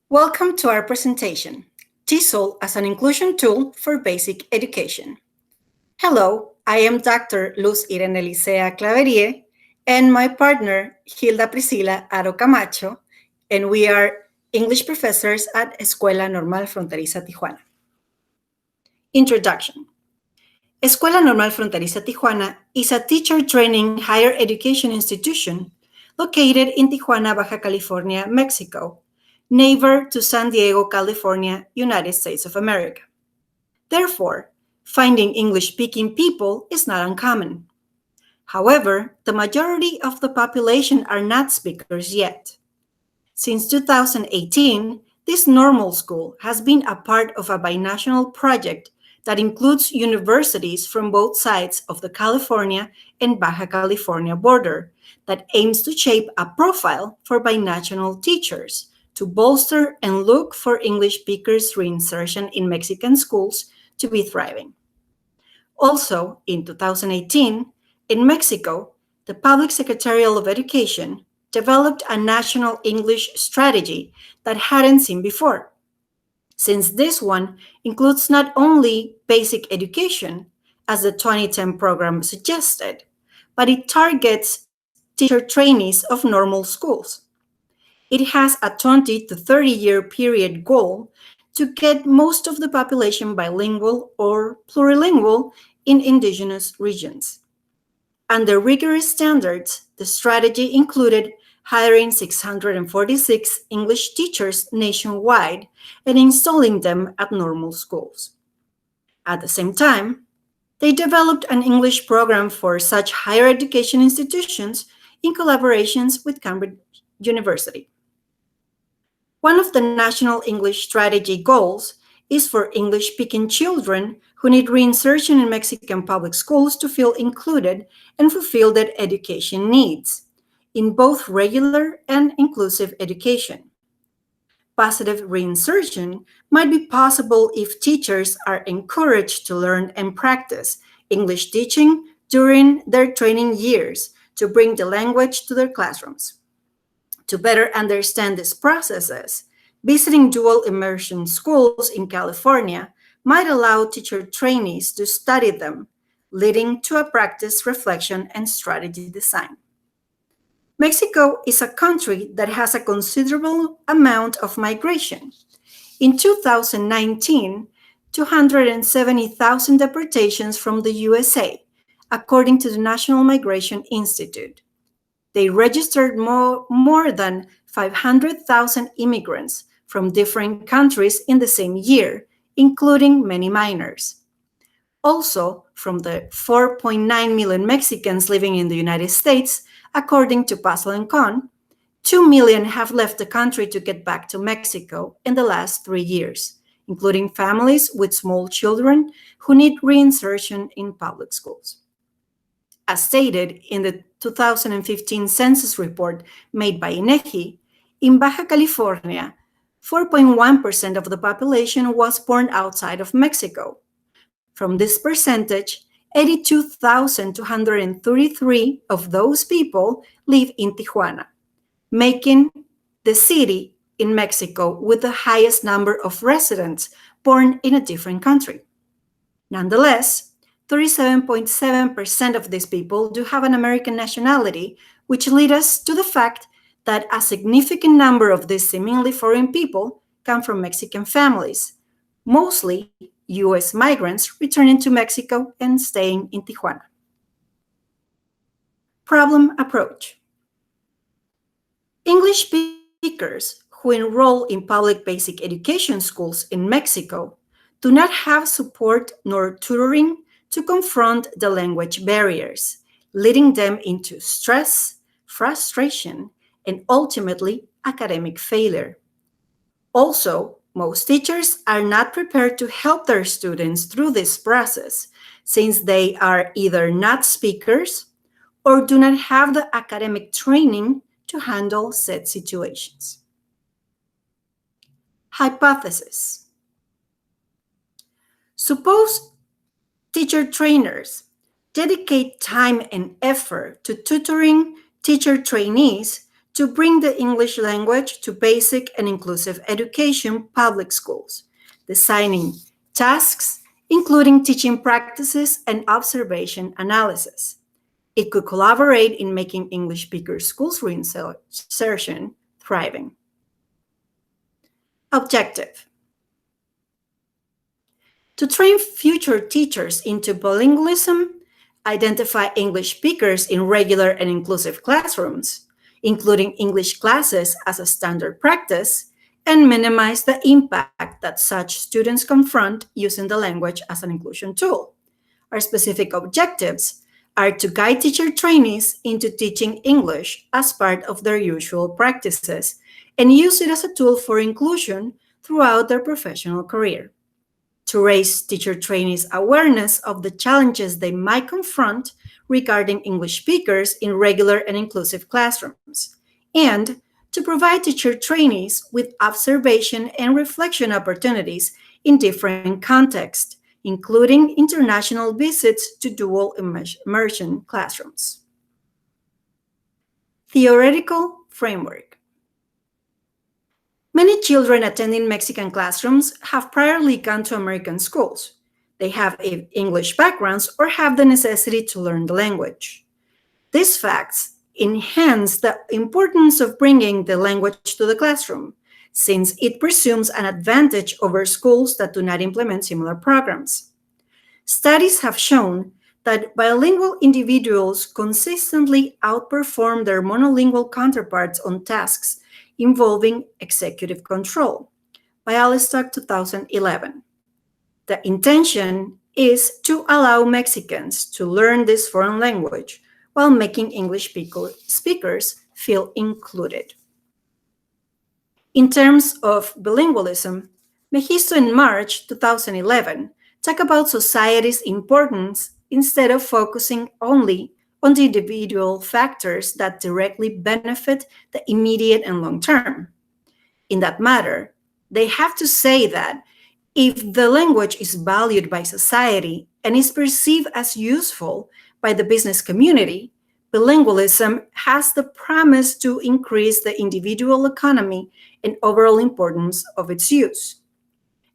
Welcome to our presentation, TESOL as an inclusion tool for basic education. Hello, I am Dr. Luz Irene Licea Claverie and my partner Hilda Priscila Aro Camacho, and we are English professors at Escuela Normal Fronteriza Tijuana. Introduction. Escuela Normal Fronteriza Tijuana is a teacher training higher education institution located in Tijuana, Baja California, Mexico, neighbor to San Diego, California, United States of America. Therefore, finding English-speaking people is not uncommon. However, the majority of the population are not speakers yet. Since 2018, this normal school has been a part of a binational project that includes universities from both sides of the California and Baja California border that aims to shape a profile for binational teachers to bolster and look for English speakers' reinsertion in Mexican schools to be thriving. Also, in 2018, in Mexico, the Public Secretarial of Education developed a national English strategy that hadn't seen before, since this one includes not only basic education, as the 2010 program suggested, but it targets teacher trainees of normal schools. It has a 20 to 30-year period goal to get most of the population bilingual or plurilingual in indigenous regions. Under rigorous standards, the strategy included hiring 646 English teachers nationwide and installing them at normal schools. At the same time, they developed an English program for such higher education institutions in collaborations with Cambridge University. One of the National English Strategy goals is for English-speaking children who need reinsertion in Mexican public schools to feel included and fulfill their education needs in both regular and inclusive education. Positive reinsertion might be possible if teachers are encouraged to learn and practice English teaching during their training years to bring the language to their classrooms. To better understand these processes, visiting dual immersion schools in California might allow teacher trainees to study them, leading to a practice, reflection, and strategy design. Mexico is a country that has a considerable amount of migration. In 2019, 270,000 deportations from the USA, according to the National Migration Institute. They registered more than 500,000 immigrants from different countries in the same year, including many minors. Also, from the 4.9 million Mexicans living in the United States, according to TESOL and Con, 2 million have left the country to get back to Mexico in the last 3 years, including families with small children who need reinsertion in public schools. As stated in the 2015 census report made by INEGI, in Baja California, 4.1% of the population was born outside of Mexico. From this percentage, 82,233 of those people live in Tijuana, making the city in Mexico with the highest number of residents born in a different country. Nonetheless, 37.7% of these people do have an American nationality, which leads us to the fact that a significant number of these seemingly foreign people come from Mexican families, mostly U.S. migrants returning to Mexico and staying in Tijuana. Problem approach. English speakers who enroll in public basic education schools in Mexico do not have support nor tutoring to confront the language barriers, leading them into stress, frustration, and ultimately academic failure. Also, most teachers are not prepared to help their students through this process, since they are either not speakers or do not have the academic training to handle said situations. Hypothesis. Suppose teacher trainers dedicate time and effort to tutoring teacher trainees to bring the English language to basic and inclusive education public schools, designing tasks, including teaching practices and observation analysis. It could collaborate in making English speaker schools reinsertion thriving. Objective: to train future teachers into bilingualism, identify English speakers in regular and inclusive classrooms, including English classes as a standard practice, and minimize the impact that such students confront using the language as an inclusion tool. Our specific objectives are to guide teacher trainees into teaching English as part of their usual practices and use it as a tool for inclusion throughout their professional career, to raise teacher trainees' awareness of the challenges they might confront regarding English speakers in regular and inclusive classrooms, and to provide teacher trainees with observation and reflection opportunities in different contexts, including international visits to dual immersion classrooms. Theoretical framework. Many children attending Mexican classrooms have priorly gone to American schools. They have English backgrounds or have the necessity to learn the language. These facts enhance the importance of bringing the language to the classroom, since it presumes an advantage over schools that do not implement similar programs. Studies have shown that bilingual individuals consistently outperform their monolingual counterparts on tasks involving executive control. Bialystok 2011. The intention is to allow Mexicans to learn this foreign language while making English speakers feel included. In terms of bilingualism, Mejisto in March 2011 talked about society's importance instead of focusing only on the individual factors that directly benefit the immediate and long term. In that matter, they have to say that if the language is valued by society and is perceived as useful by the business community, bilingualism has the promise to increase the individual economy and overall importance of its use.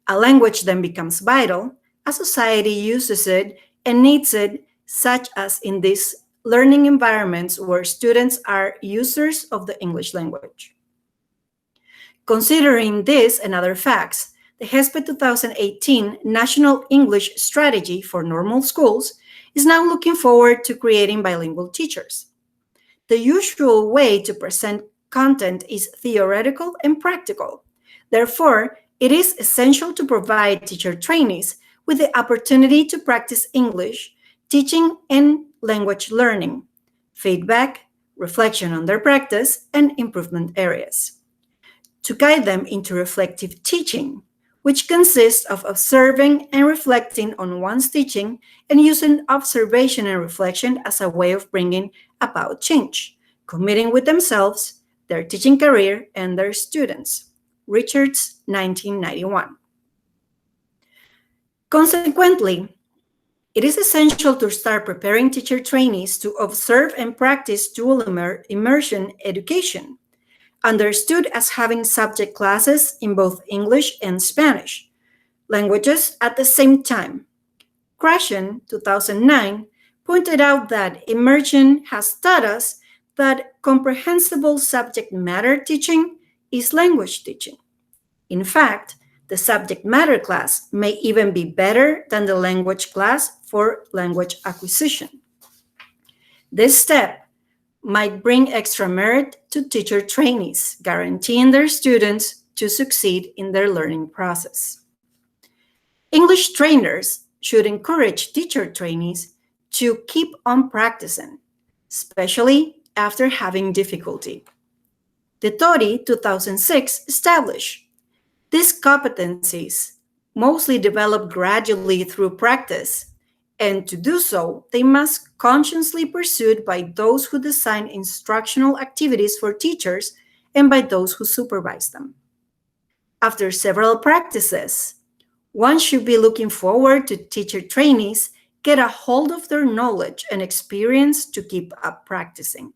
A language then becomes vital as society uses it and needs it, such as in these learning environments where students are users of the English language. Considering this and other facts, the HESPE 2018 National English Strategy for Normal Schools is now looking forward to creating bilingual teachers. The usual way to present content is theoretical and practical. Therefore, it is essential to provide teacher trainees with the opportunity to practice English, teaching and language learning, feedback, reflection on their practice, and improvement areas. To guide them into reflective teaching, which consists of observing and reflecting on one's teaching and using observation and reflection as a way of bringing about change, committing with themselves, their teaching career, and their students. Richards, 1991. Consequently, it is essential to start preparing teacher trainees to observe and practice dual immersion education, understood as having subject classes in both English and Spanish languages at the same time. Krashen, 2009, pointed out that immersion has taught us that comprehensible subject matter teaching is language teaching. In fact, the subject matter class may even be better than the language class for language acquisition. This step might bring extra merit to teacher trainees, guaranteeing their students to succeed in their learning process. English trainers should encourage teacher trainees to keep on practicing, especially after having difficulty. The TORI 2006 established these competencies mostly develop gradually through practice, and to do so, they must consciously pursued by those who design instructional activities for teachers and by those who supervise them. After several practices, one should be looking forward to teacher trainees get a hold of their knowledge and experience to keep up practicing.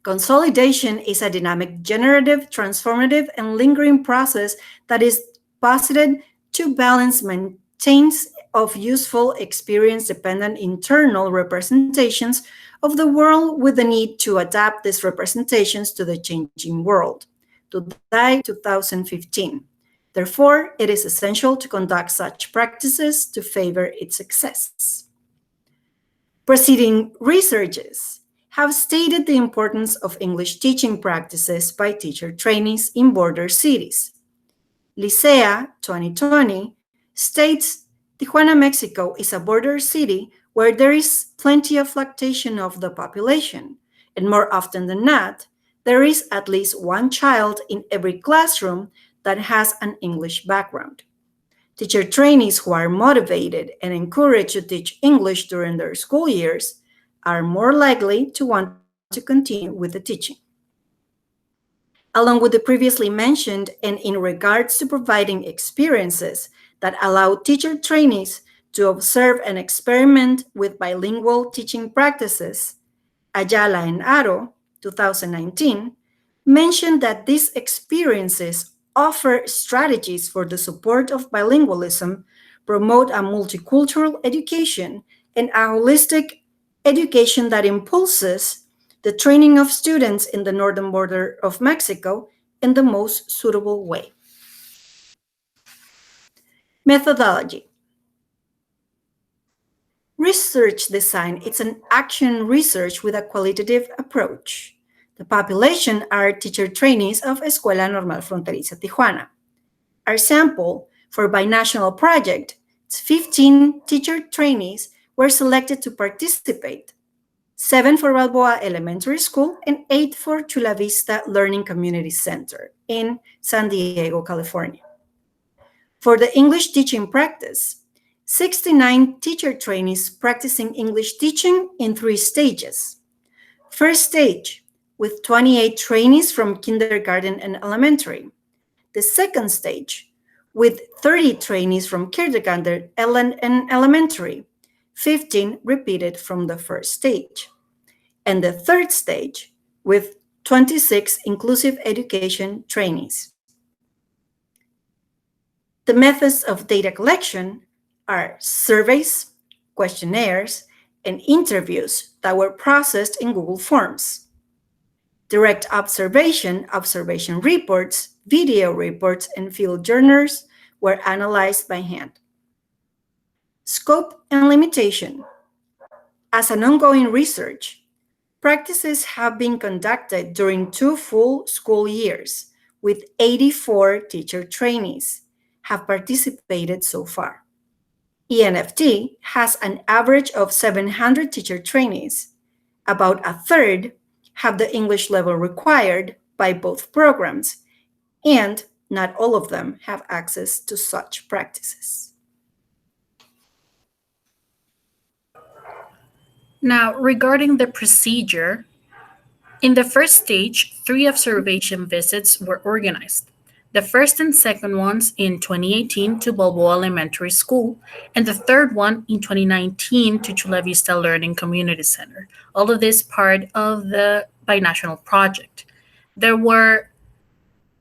Consolidation is a dynamic, generative, transformative, and lingering process that is posited to balance maintains of useful experience-dependent internal representations of the world with the need to adapt these representations to the changing world. Tudai, 2015. Therefore, it is essential to conduct such practices to favor its success. Preceding researches have stated the importance of English teaching practices by teacher trainees in border cities. Licea 2020 states Tijuana, Mexico is a border city where there is plenty of fluctuation of the population, and more often than not, there is at least one child in every classroom that has an English background. Teacher trainees who are motivated and encouraged to teach English during their school years are more likely to want to continue with the teaching. Along with the previously mentioned, and in regards to providing experiences that allow teacher trainees to observe and experiment with bilingual teaching practices, Ayala and Aro, 2019, mentioned that these experiences offer strategies for the support of bilingualism, promote a multicultural education, and a holistic education that impulses the training of students in the northern border of Mexico in the most suitable way. Methodology. Research design is an action research with a qualitative approach. The population are teacher trainees of Escuela Normal Fronteriza Tijuana. Our sample for binational project, 15 teacher trainees were selected to participate, 7 for Balboa Elementary School and 8 for Chula Vista Learning Community Center in San Diego, California. For the English teaching practice, 69 teacher trainees practicing English teaching in 3 stages. First stage, with 28 trainees from kindergarten and elementary. The second stage, with 30 trainees from kindergarten and elementary, 15 repeated from the first stage. And the third stage, with 26 inclusive education trainees. The methods of data collection are surveys, questionnaires, and interviews that were processed in Google Forms. Direct observation, observation reports, video reports, and field journals were analyzed by hand. Scope and limitation. As an ongoing research, practices have been conducted during 2 full school years, with 84 teacher trainees have participated so far. ENFT has an average of 700 teacher trainees. About a third have the English level required by both programs, and not all of them have access to such practices. Now, regarding the procedure, in the first stage, 3 observation visits were organized. The first and second ones in 2018 to Balboa Elementary School, and the third one in 2019 to Chula Vista Learning Community Center. All of this part of the binational project. There were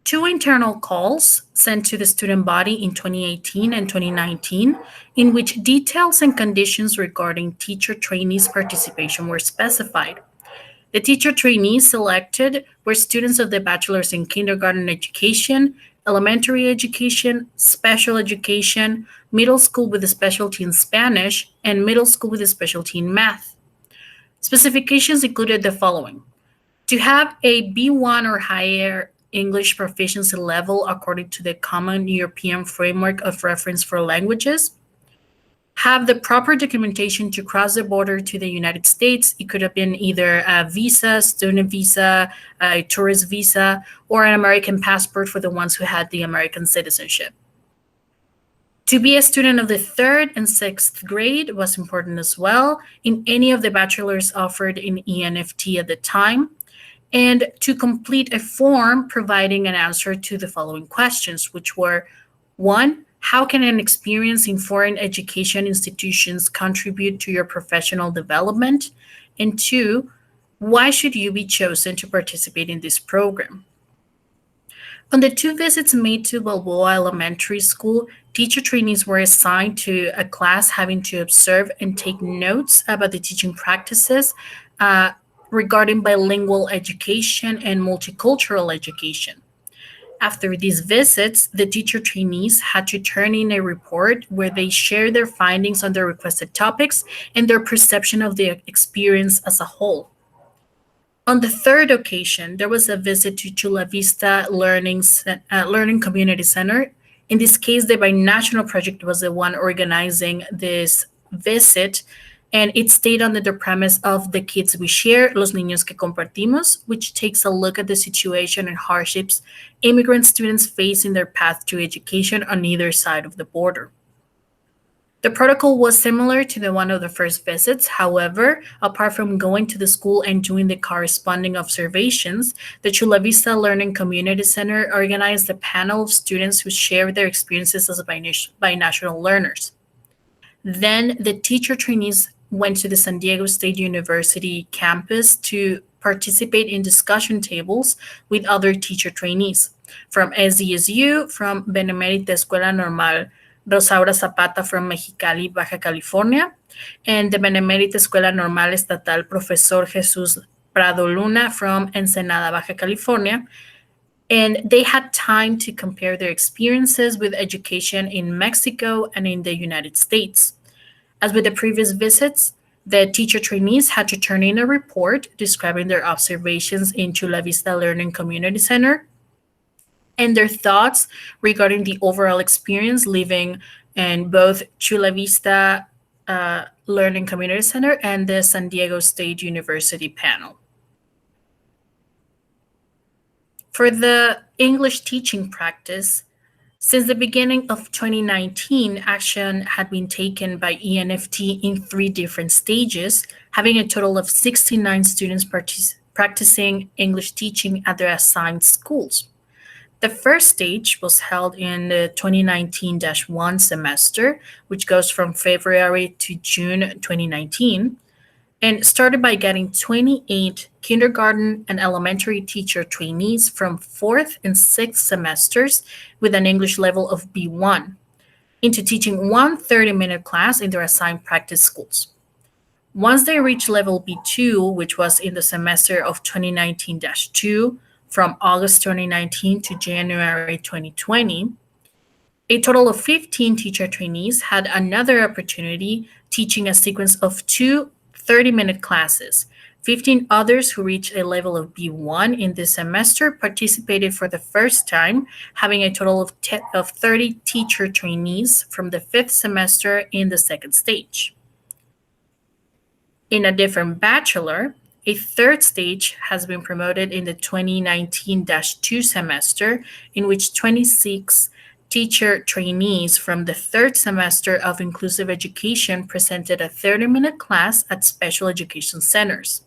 2 internal calls sent to the student body in 2018 and 2019, in which details and conditions regarding teacher trainees' participation were specified. The teacher trainees selected were students of the bachelor's in kindergarten education, elementary education, special education, middle school with a specialty in Spanish, and middle school with a specialty in math. Specifications included the following: to have a B1 or higher English proficiency level according to the Common European Framework of Reference for Languages, have the proper documentation to cross the border to the United States. It could have been either a visa, student visa, a tourist visa, or an American passport for the ones who had the American citizenship. To be a student of the 3rd and 6th grade was important as well in any of the bachelors offered in ENFT at the time, and to complete a form providing an answer to the following questions, which were: 1, how can an experience in foreign education institutions contribute to your professional development? And 2, Why should you be chosen to participate in this program? On the two visits made to Balboa Elementary School, teacher trainees were assigned to a class having to observe and take notes about the teaching practices uh, regarding bilingual education and multicultural education. After these visits, the teacher trainees had to turn in a report where they shared their findings on the requested topics and their perception of the experience as a whole. On the third occasion, there was a visit to Chula Vista Learning Community Center. In this case, the Binational Project was the one organizing this visit, and it stayed under the premise of The Kids We Share, Los Niños que Compartimos, which takes a look at the situation and hardships immigrant students face in their path to education on either side of the border. The protocol was similar to the one of the first visits. However, apart from going to the school and doing the corresponding observations, the Chula Vista Learning Community Center organized a panel of students who shared their experiences as binational learners. Then the teacher trainees went to the San Diego State University campus to participate in discussion tables with other teacher trainees from SDSU, from Benemérita Escuela Normal Rosaura Zapata from Mexicali, Baja California, and the Benemérita Escuela Normal Estatal Profesor Jesús Prado Luna from Ensenada, Baja California. And they had time to compare their experiences with education in Mexico and in the United States. As with the previous visits, the teacher trainees had to turn in a report describing their observations in Chula Vista Learning Community Center and their thoughts regarding the overall experience living in both Chula Vista Learning Community Center and the San Diego State University panel. For the English teaching practice, since the beginning of 2019, action had been taken by ENFT in 3 different stages, having a total of 69 students practicing English teaching at their assigned schools. The first stage was held in the 2019-1 semester, which goes from February to June 2019, and started by getting 28 kindergarten and elementary teacher trainees from 4th and 6th semesters with an English level of B1 into teaching one 30-minute class in their assigned practice schools. Once they reached level B2, which was in the semester of 2019-2, from August 2019 to January 2020, a total of 15 teacher trainees had another opportunity teaching a sequence of 2 30-minute classes. 15 others who reached a level of B1 in this semester participated for the first time, having a total of 30 teacher trainees from the 5th semester in the second stage. In a different bachelor, a third stage has been promoted in the 2019-2 semester, in which 26 teacher trainees from the 3rd semester of inclusive education presented a 30-minute class at special education centers.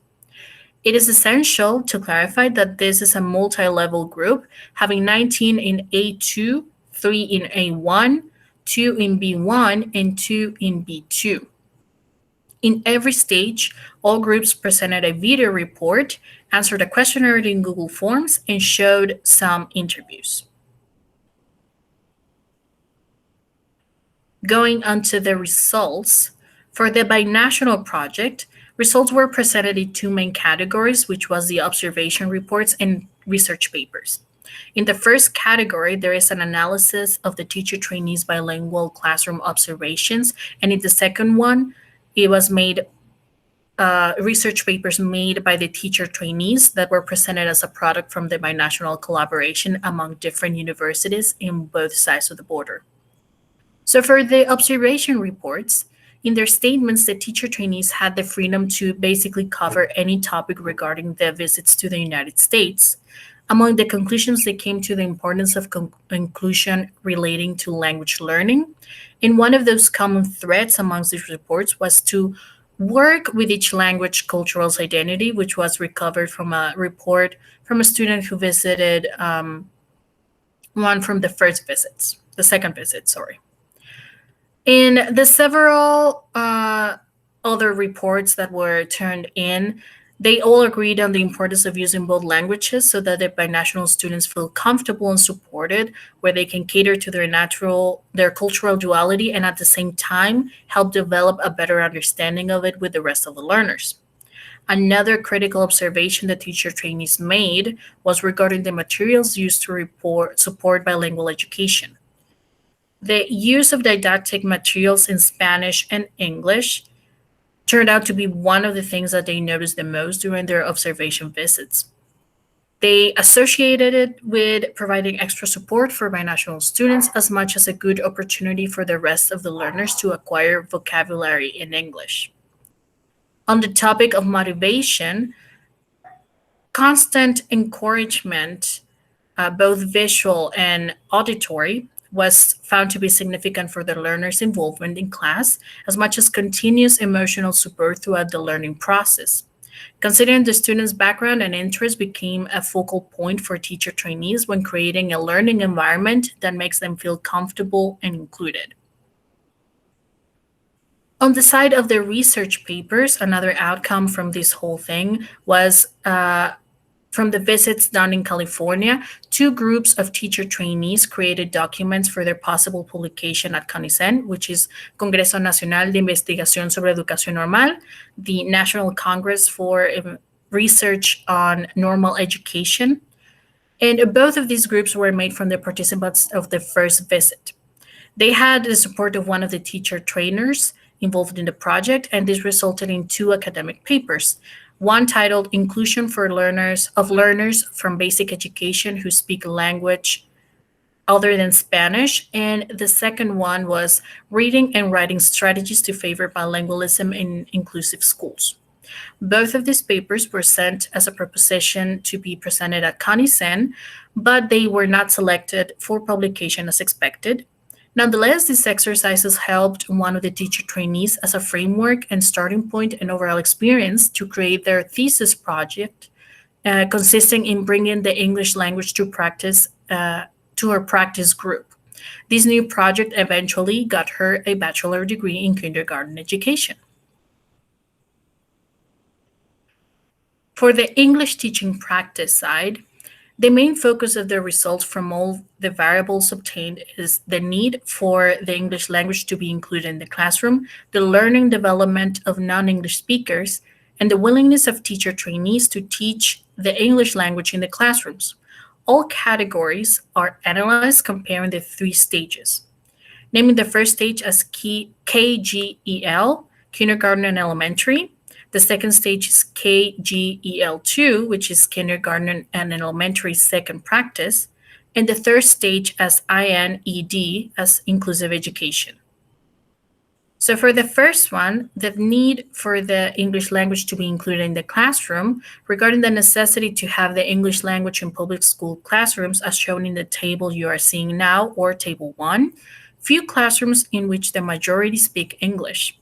It is essential to clarify that this is a multi-level group, having 19 in A2, 3 in A1, 2 in B1, and 2 in B2. In every stage, all groups presented a video report, answered a questionnaire in Google Forms, and showed some interviews. Going on to the results, for the binational project, results were presented in 2 main categories, which was the observation reports and research papers. In the first category, there is an analysis of the teacher trainees' bilingual classroom observations, and in the second one, it was made research papers made by the teacher trainees that were presented as a product from the binational collaboration among different universities in both sides of the border. So for the observation reports, in their statements, the teacher trainees had the freedom to basically cover any topic regarding their visits to the United States. Among the conclusions, they came to the importance of inclusion relating to language learning. And one of those common threads amongst these reports was to work with each language cultural identity, which was recovered from a report from a student who visited one from the second visit, sorry. In the several other reports that were turned in, They all agreed on the importance of using both languages so that the binational students feel comfortable and supported, where they can cater to their cultural duality and at the same time help develop a better understanding of it with the rest of the learners. Another critical observation the teacher trainees made was regarding the materials used to support bilingual education. The use of didactic materials in Spanish and English turned out to be one of the things that they noticed the most during their observation visits. They associated it with providing extra support for binational students as much as a good opportunity for the rest of the learners to acquire vocabulary in English. On the topic of motivation, constant encouragement, both visual and auditory, was found to be significant for the learner's involvement in class, as much as continuous emotional support throughout the learning process. Considering the student's background and interest became a focal point for teacher trainees when creating a learning environment that makes them feel comfortable and included. On the side of the research papers, another outcome from this whole thing was from the visits done in California, two groups of teacher trainees created documents for their possible publication at CONICEN, which is Congreso Nacional de Investigación sobre Educación Normal, the National Congress for Research on Normal Education. And both of these groups were made from the participants of the first visit. They had the support of one of the teacher trainers involved in the project, and this resulted in two academic papers. One titled Inclusion for Learners from Basic Education Who Speak a Language Other than Spanish, and the second one was Reading and Writing Strategies to Favor Bilingualism in Inclusive Schools. Both of these papers were sent as a proposition to be presented at CONICEN, but they were not selected for publication as expected. Nonetheless, these exercises helped one of the teacher trainees as a framework and starting point and overall experience to create their thesis project, consisting in bringing the English language to practice to her practice group. This new project eventually got her a bachelor degree in kindergarten education. For the English teaching practice side, the main focus of the results from all the variables obtained is the need for the English language to be included in the classroom, the learning development of non-English speakers, and the willingness of teacher trainees to teach the English language in the classrooms. All categories are analyzed comparing the three stages, naming the first stage as KGEL, kindergarten and elementary. The second stage is KGEL2, which is kindergarten and elementary second practice, and the third stage as INED, as inclusive education. So for the first one, the need for the English language to be included in the classroom, regarding the necessity to have the English language in public school classrooms as shown in the table you are seeing now, or table 1, few classrooms in which the majority speak English.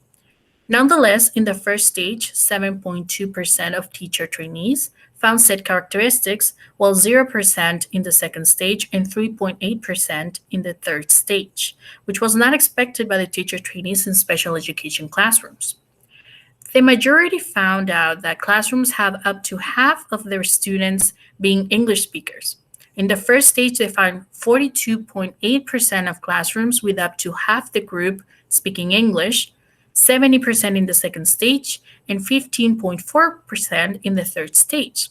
Nonetheless, in the first stage, 7.2% of teacher trainees found said characteristics, while 0% in the second stage and 3.8% in the third stage, which was not expected by the teacher trainees in special education classrooms. The majority found out that classrooms have up to half of their students being English speakers. In the first stage, they found 42.8% of classrooms with up to half the group speaking English, 70% in the second stage, and 15.4% in the third stage.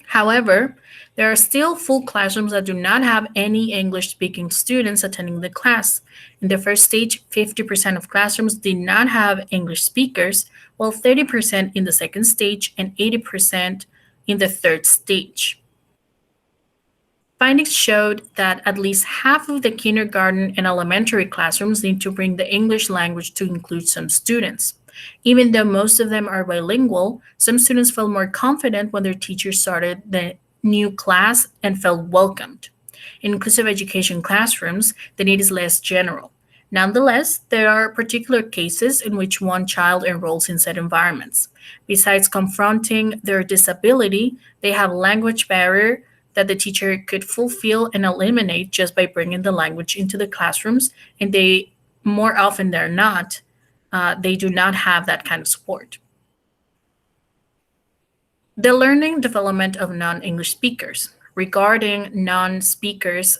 However, there are still full classrooms that do not have any English-speaking students attending the class. In the first stage, 50% of classrooms did not have English speakers, while 30% in the second stage and 80% in the third stage. Findings showed that at least half of the kindergarten and elementary classrooms need to bring the English language to include some students. Even though most of them are bilingual, some students felt more confident when their teachers started the new class and felt welcomed. In inclusive education classrooms, the need is less general. Nonetheless, there are particular cases in which one child enrolls in said environments. Besides confronting their disability, they have language barrier that the teacher could fulfill and eliminate just by bringing the language into the classrooms, and they, more often than not, they do not have that kind of support. The learning development of non English speakers. Regarding non speakers'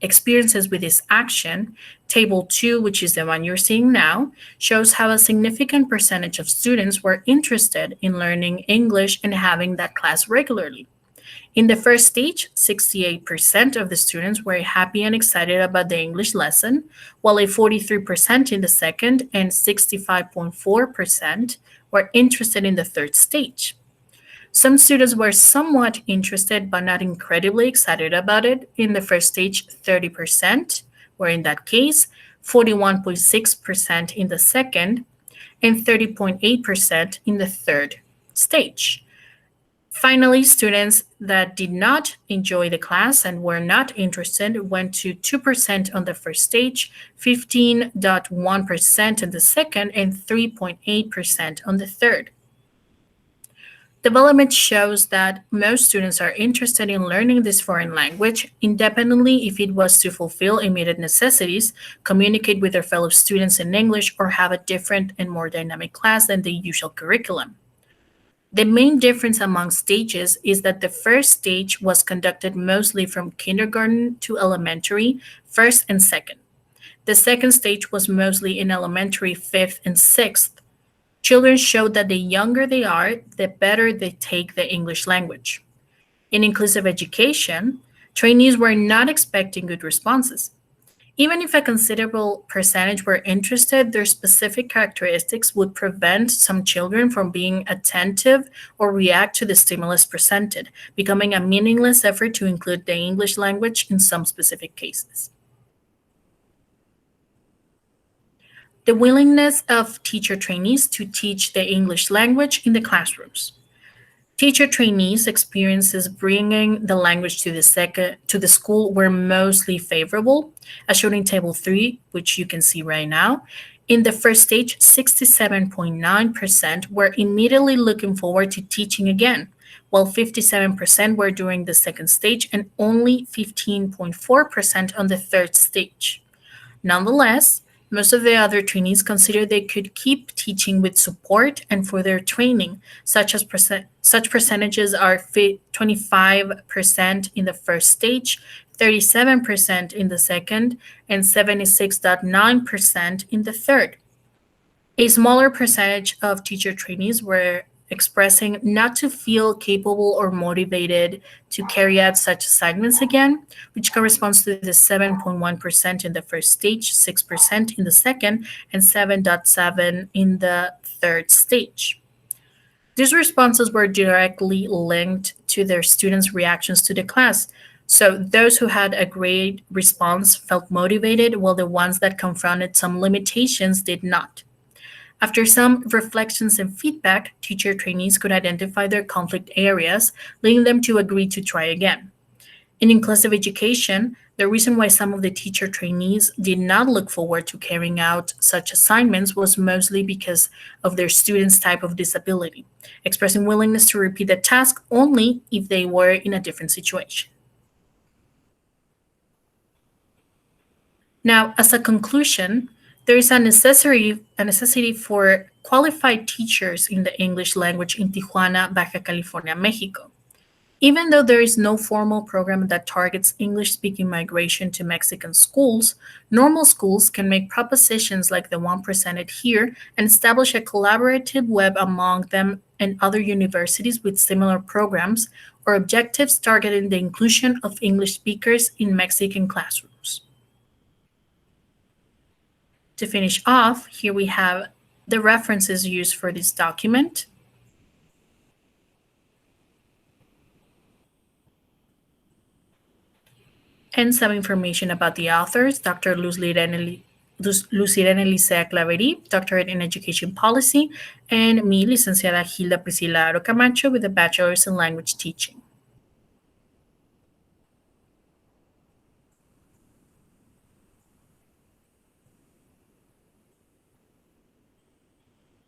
experiences with this action, Table 2, which is the one you're seeing now, shows how a significant percentage of students were interested in learning English and having that class regularly. In the first stage, 68% of the students were happy and excited about the English lesson, while a 43% in the second and 65.4% were interested in the third stage. Some students were somewhat interested but not incredibly excited about it. In the first stage, 30% were in that case, 41.6% in the second, and 30.8% in the third stage. Finally, students that did not enjoy the class and were not interested went to 2% on the first stage, 15.1% on the second, and 3.8% on the third. Development shows that most students are interested in learning this foreign language, independently if it was to fulfill immediate necessities, communicate with their fellow students in English, or have a different and more dynamic class than the usual curriculum. The main difference among stages is that the first stage was conducted mostly from kindergarten to elementary, first and second. The second stage was mostly in elementary, fifth and sixth. Children showed that the younger they are, the better they take the English language. In inclusive education, trainees were not expecting good responses. Even if a considerable percentage were interested, their specific characteristics would prevent some children from being attentive or react to the stimulus presented, becoming a meaningless effort to include the English language in some specific cases. The willingness of teacher trainees to teach the English language in the classrooms. Teacher trainees' experiences bringing the language to the school were mostly favorable, as shown in Table 3, which you can see right now. In the first stage, 67.9% were immediately looking forward to teaching again, while 57% were during the second stage and only 15.4% on the third stage. Nonetheless, most of the other trainees considered they could keep teaching with support and for their training. Such percentages are 25% in the first stage, 37% in the second, and 76.9% in the third. A smaller percentage of teacher trainees were expressing not to feel capable or motivated to carry out such assignments again, which corresponds to the 7.1% in the first stage, 6% in the second, and 7.7% in the third stage. These responses were directly linked to their students' reactions to the class. So those who had a great response felt motivated, while the ones that confronted some limitations did not. After some reflections and feedback, teacher trainees could identify their conflict areas, leading them to agree to try again. In inclusive education, the reason why some of the teacher trainees did not look forward to carrying out such assignments was mostly because of their students' type of disability, expressing willingness to repeat the task only if they were in a different situation. Now, as a conclusion, there is a necessity for qualified teachers in the English language in Tijuana, Baja California, Mexico. Even though there is no formal program that targets English speaking migration to Mexican schools, normal schools can make propositions like the one presented here and establish a collaborative web among them and other universities with similar programs or objectives targeting the inclusion of English speakers in Mexican classrooms. To finish off, here we have the references used for this document. And some information about the authors: Dr. Lucirene Licea Claveri, Doctorate in Education Policy, and me, Licenciada Hilda Priscila Aro Camacho, with a Bachelor's in Language Teaching.